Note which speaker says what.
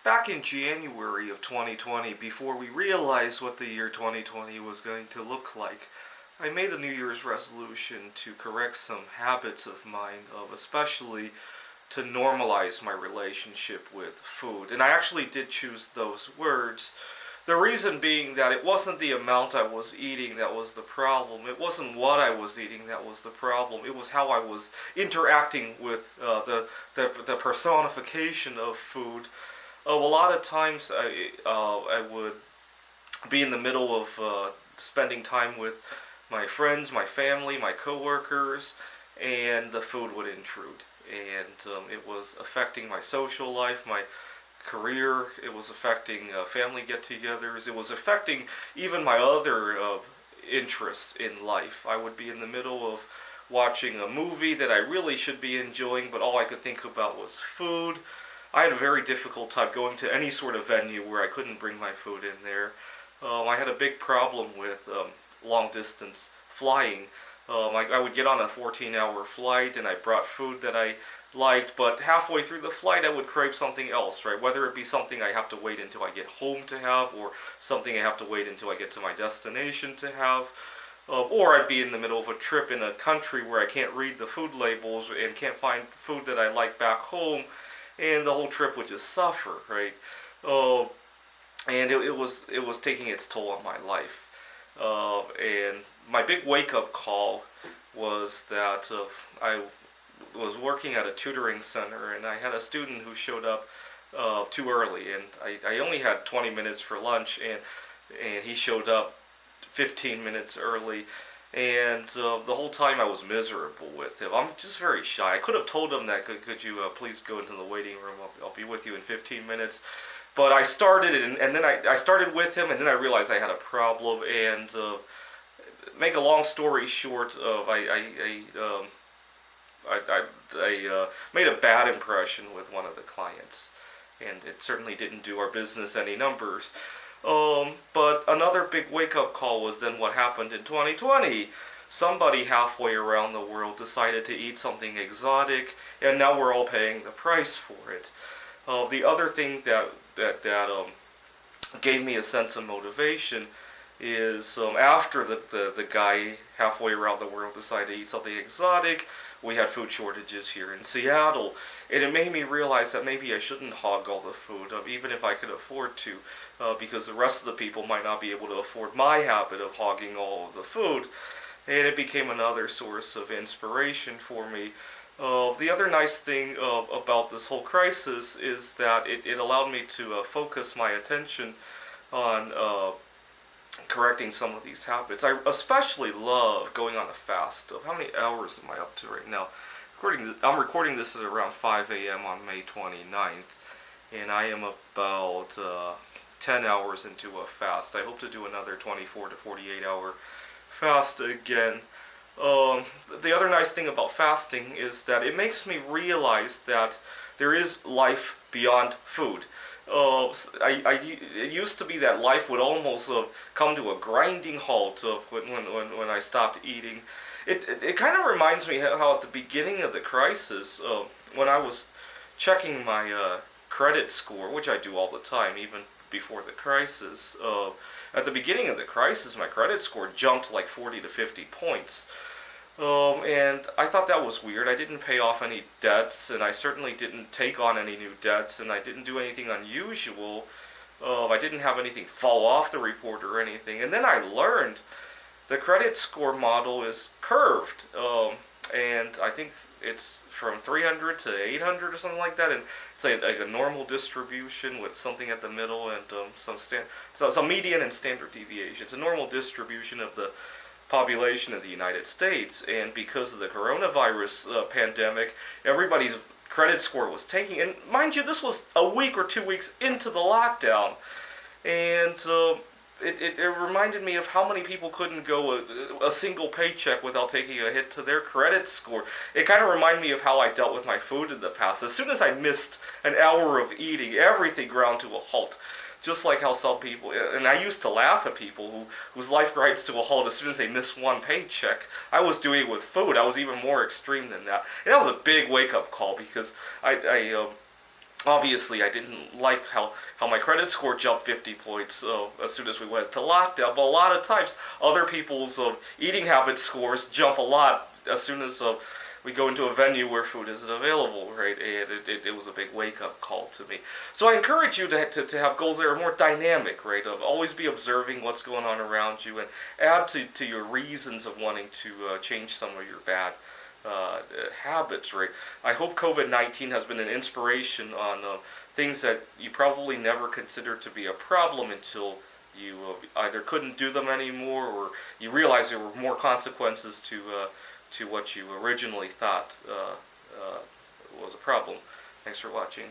Speaker 1: Back in January of 2020, before we realized what the year 2020 was going to look like, I made a New Year's resolution to correct some habits of mine, especially to normalize my relationship with food. And I actually did choose those words. The reason being that it wasn't the amount I was eating that was the problem. It wasn't what I was eating that was the problem. It was how I was interacting with the personification of food. A lot of times I would be in the middle of spending time with my friends, my family, my coworkers, and the food would intrude. And it was affecting my social life, my career. It was affecting family get-togethers. It was affecting even my other interests in life. I would be in the middle of watching a movie that I really should be enjoying, but all I could think about was food. I had a very difficult time going to any sort of venue where I couldn't bring my food in there. I had a big problem with long distance flying. I would get on a 14-hour flight and I brought food that I liked, but halfway through the flight I would crave something else, right? Whether it be something I have to wait until I get home to have, or something I have to wait until I get to my destination to have. Or I'd be in the middle of a trip in a country where I can't read the food labels and can't find food that I like back home, and the whole trip would just suffer, right? And it was taking its toll on my life. And my big wake-up call was that I was working at a tutoring center, and I had a student who showed up too early, and I only had 20 minutes for lunch, and he showed up 15 minutes early. And the whole time I was miserable with him. I'm just very shy. I could have told him that, could you please go into the waiting room, I'll be with you in 15 minutes. But I started, and then I started with him, and then I realized I had a problem. And make a long story short, I made a bad impression with one of the clients. And it certainly didn't do our business any numbers. But another big wake-up call was then what happened in 2020. Somebody halfway around the world decided to eat something exotic, and now we're all paying the price for it. The other thing that gave me a sense of motivation is after the guy halfway around the world decided to eat something exotic, we had food shortages here in Seattle, and it made me realize that maybe I shouldn't hog all the food, even if I could afford to, because the rest of the people might not be able to afford my habit of hogging all of the food, and it became another source of inspiration for me. The other nice thing about this whole crisis is that it allowed me to focus my attention on correcting some of these habits. I especially love going on a fast. How many hours am I up to right now? I'm recording this at around 5 a.m. on May 29th, and I am about 10 hours into a fast. I hope to do another 24 to 48 hour fast again. The other nice thing about fasting is that it makes me realize that there is life beyond food. It used to be that life would almost come to a grinding halt when I stopped eating. It kind of reminds me how at the beginning of the crisis, when I was checking my credit score, which I do all the time, even before the crisis, at the beginning of the crisis, my credit score jumped like 40 to 50 points. And I thought that was weird. I didn't pay off any debts, and I certainly didn't take on any new debts, and I didn't do anything unusual. I didn't have anything fall off the report or anything. And then I learned the credit score model is curved, and I think it's from 300 to 800 or something like that, and it's like a normal distribution with something at the middle and some median and standard deviation. It's a normal distribution of the population of the United States, and because of the coronavirus pandemic, everybody's credit score was tanking. And mind you, this was a week or 2 weeks into the lockdown, and it reminded me of how many people couldn't go a single paycheck without taking a hit to their credit score. It kind of reminded me of how I dealt with my food in the past. As soon as I missed an hour of eating, everything ground to a halt. Just like how some people, and I used to laugh at people whose life grinds to a halt as soon as they miss one paycheck. I was doing it with food. I was even more extreme than that. And that was a big wake-up call, because I Obviously, I didn't like how my credit score jumped 50 points as soon as we went to lockdown. But a lot of times, other people's eating habit scores jump a lot as soon as we go into a venue where food isn't available, right? And it was a big wake up call to me. So I encourage you to have goals that are more dynamic, right? Of always be observing what's going on around you and add to your reasons of wanting to change some of your bad habits, right? I hope COVID-19 has been an inspiration on things that you probably never considered to be a problem until you either couldn't do them anymore or you realized there were more consequences to what you originally thought was a problem. Thanks for watching.